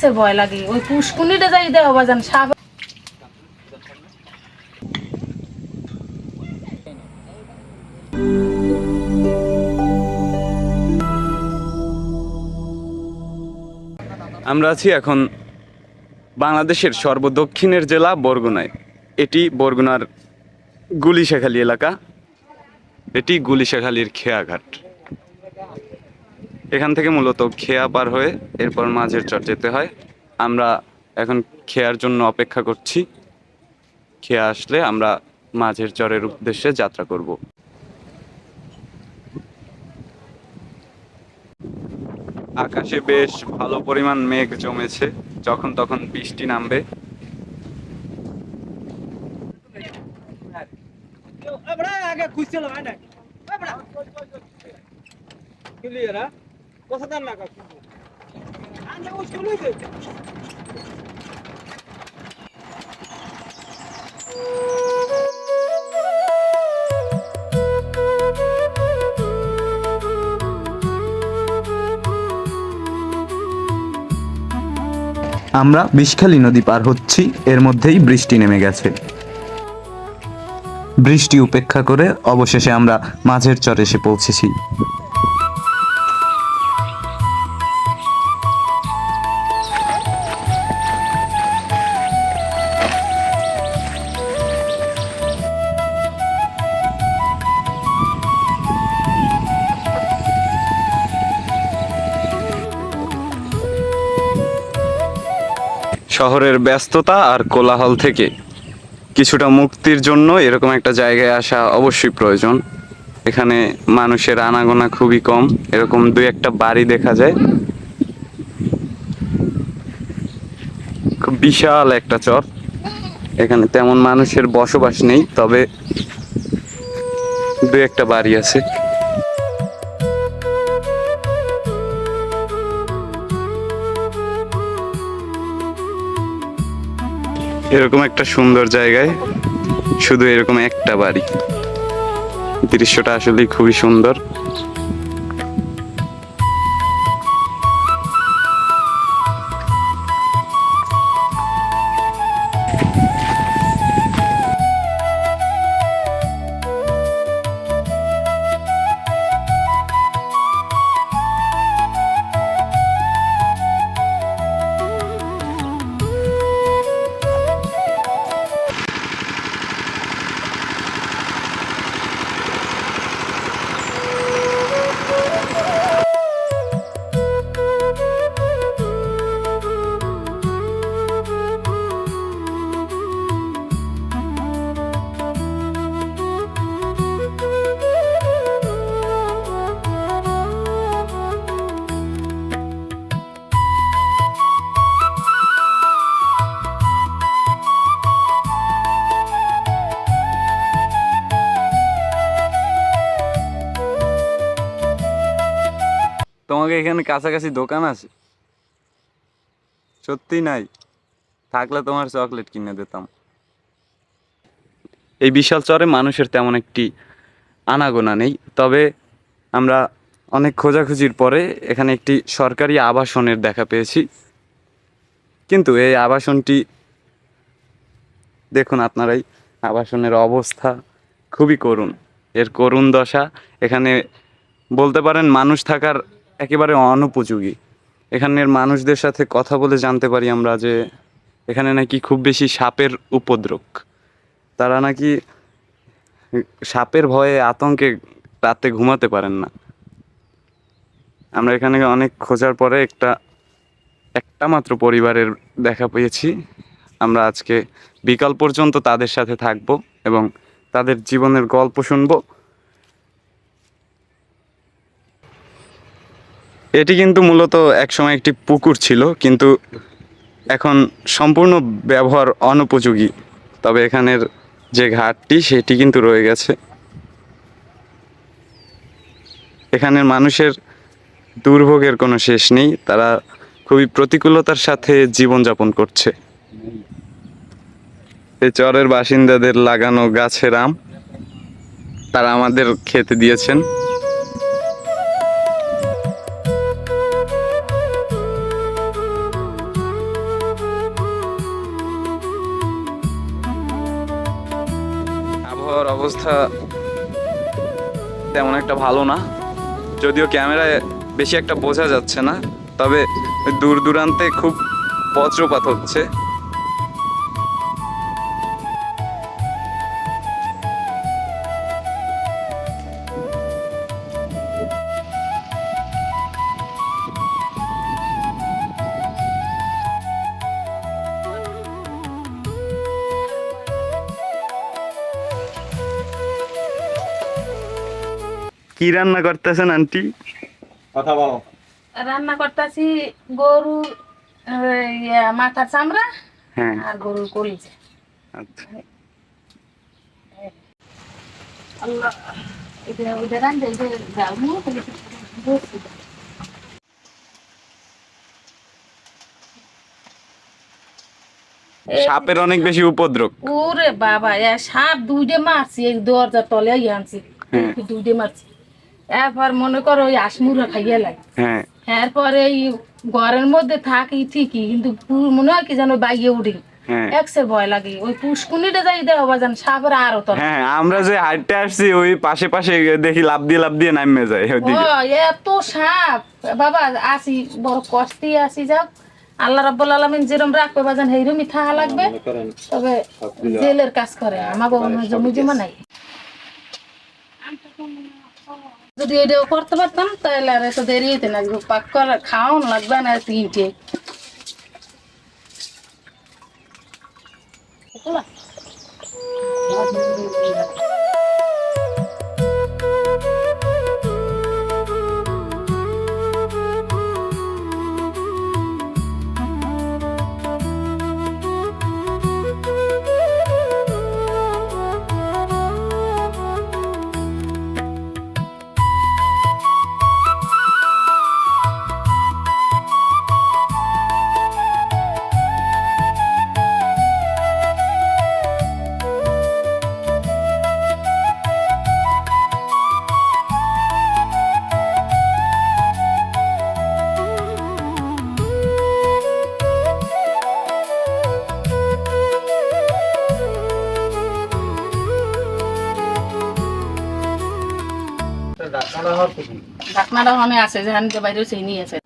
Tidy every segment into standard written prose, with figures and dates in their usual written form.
মাছের ভয় লাগে, ওই পুষ্কুনিটা যাই দেওয়া বাজান সাপ। আমরা আছি এখন বাংলাদেশের সর্বদক্ষিণের জেলা বরগুনায়। এটি বরগুনার গুলিশাখালী এলাকা। এটি গুলিশাখালীর খেয়াঘাট। এখান থেকে মূলত খেয়া পার হয়ে এরপর মাঝের চর যেতে হয়। আমরা এখন খেয়ার জন্য অপেক্ষা করছি। খেয়া আসলে আমরা মাঝের চরের উদ্দেশ্যে যাত্রা করব। আকাশে বেশ ভালো পরিমাণ মেঘ জমেছে, যখন তখন বৃষ্টি নামবে। আমরা বিষখালী নদী পার হচ্ছি, এর মধ্যেই বৃষ্টি নেমে গেছে। বৃষ্টি উপেক্ষা করে অবশেষে আমরা মাঝের চর এসে পৌঁছেছি। শহরের ব্যস্ততা আর কোলাহল থেকে কিছুটা মুক্তির জন্য এরকম একটা জায়গায় আসা অবশ্যই প্রয়োজন। এখানে মানুষের আনাগোনা খুবই কম, এরকম দুই একটা বাড়ি দেখা যায়। খুব বিশাল একটা চর, এখানে তেমন মানুষের বসবাস নেই, তবে দুই একটা বাড়ি আছে। এরকম একটা সুন্দর জায়গায় শুধু এরকম একটা বাড়ি, দৃশ্যটা আসলে খুবই সুন্দর। তোমাকে এখানে কাছাকাছি দোকান আছে? সত্যি নাই? থাকলে তোমার চকলেট কিনে দিতাম। এই বিশাল চরে মানুষের তেমন একটি আনাগোনা নেই, তবে আমরা অনেক খোঁজাখুঁজির পরে এখানে একটি সরকারি আবাসনের দেখা পেয়েছি। কিন্তু এই আবাসনটি দেখুন আপনারাই, আবাসনের অবস্থা খুবই করুণ। এর করুণ দশা, এখানে বলতে পারেন মানুষ থাকার একেবারে অনুপযোগী। এখানের মানুষদের সাথে কথা বলে জানতে পারি আমরা যে এখানে নাকি খুব বেশি সাপের উপদ্রব। তারা নাকি সাপের ভয়ে আতঙ্কে রাতে ঘুমাতে পারেন না। আমরা এখানে অনেক খোঁজার পরে একটা মাত্র পরিবারের দেখা পেয়েছি। আমরা আজকে বিকাল পর্যন্ত তাদের সাথে থাকব এবং তাদের জীবনের গল্প শুনব। এটি কিন্তু মূলত একসময় একটি পুকুর ছিল, কিন্তু এখন সম্পূর্ণ ব্যবহার অনুপযোগী। তবে এখানের যে ঘাটটি সেটি কিন্তু রয়ে গেছে। এখানের মানুষের দুর্ভোগের কোনো শেষ নেই, তারা খুবই প্রতিকূলতার সাথে জীবনযাপন করছে। এই চরের বাসিন্দাদের লাগানো গাছের আম তারা আমাদের খেতে দিয়েছেন। অবস্থা তেমন একটা ভালো না, যদিও ক্যামেরায় বেশি একটা বোঝা যাচ্ছে না, তবে দূর দূরান্তে খুব বজ্রপাত হচ্ছে। কি রান্না করতেছেন আন্টি? কথা বলো। রান্না করতেছি গরু মাথার চামড়া হ্যাঁ, আর গরুর কলিজা। আচ্ছা। আল্লাহ, এটা রান্ধে যাও বসি। সাপের অনেক বেশি উপদ্রব। ওরে বাবা, সাপ দুইটে মারছি, এই দরজার তলে আনছি, হ্যাঁ। দুইটে মারছি। এরপর মনে করো ওই আসমুরা খাইয়া লাগে। হ্যাঁ, এরপরে এই ঘরের মধ্যে থাকি ঠিকই, কিন্তু মনে হয় কি যেন বাইয়ে উঠি, হ্যাঁ, একসের ভয় লাগে। ওই পুষ্কুনিটা যাই দেওয়া যান সাপের আরো তর। হ্যাঁ, আমরা যে হাঁটতে আসছি ওই পাশে পাশে দেখি লাফ দিয়ে নামে যায় ওইদিকে। এত সাপ বাবা, আসি বড় কষ্টে আসি। যাও, আল্লাহ রাব্বুল আলামিন যেরকম রাখবে বাজান সেইরকমই থাকা লাগবে। তবে জেলের কাজ করে আমাকে জমি জমা নাই। যদি এটাও করতে পারতাম তাহলে আর এত দেরি হইতে না, পাক করে খাওয়ান লাগবে না তিনটে। ঢাকনাটা ওখানে আছে, যেখানে বাইরে সেই নিয়ে আছে।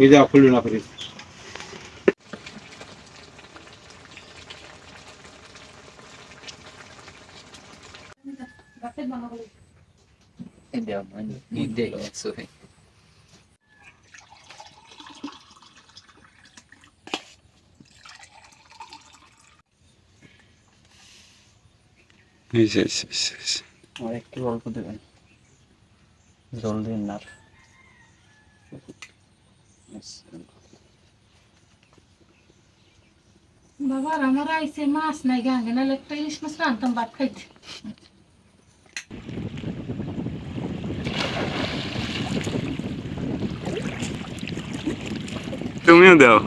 এই যা খুললো না ফ্রিজ। আর একটু অল্প দেবেন, জল দিন না। বাবা আমার আইসে মাছ নাই গাঙ্গে, নাহলে একটা ইলিশ মাছ রান্তাম ভাত খাইতে। তুমিও দাও।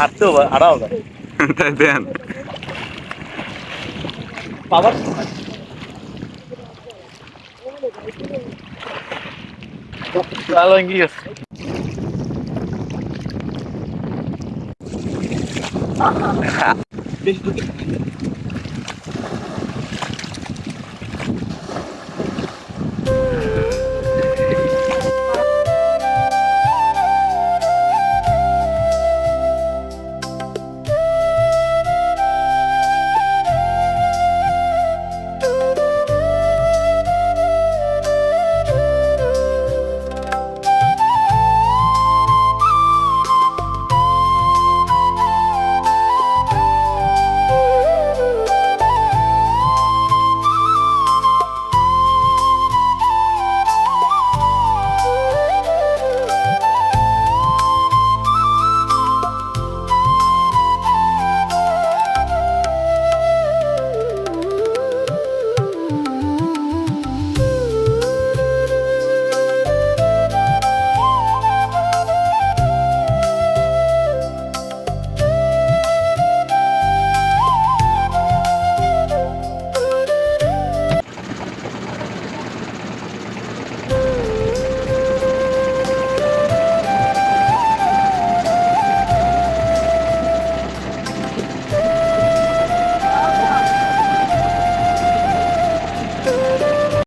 আর তো আড়াও তাই দেন। পাবার ভালো ইংলিশ। বেশ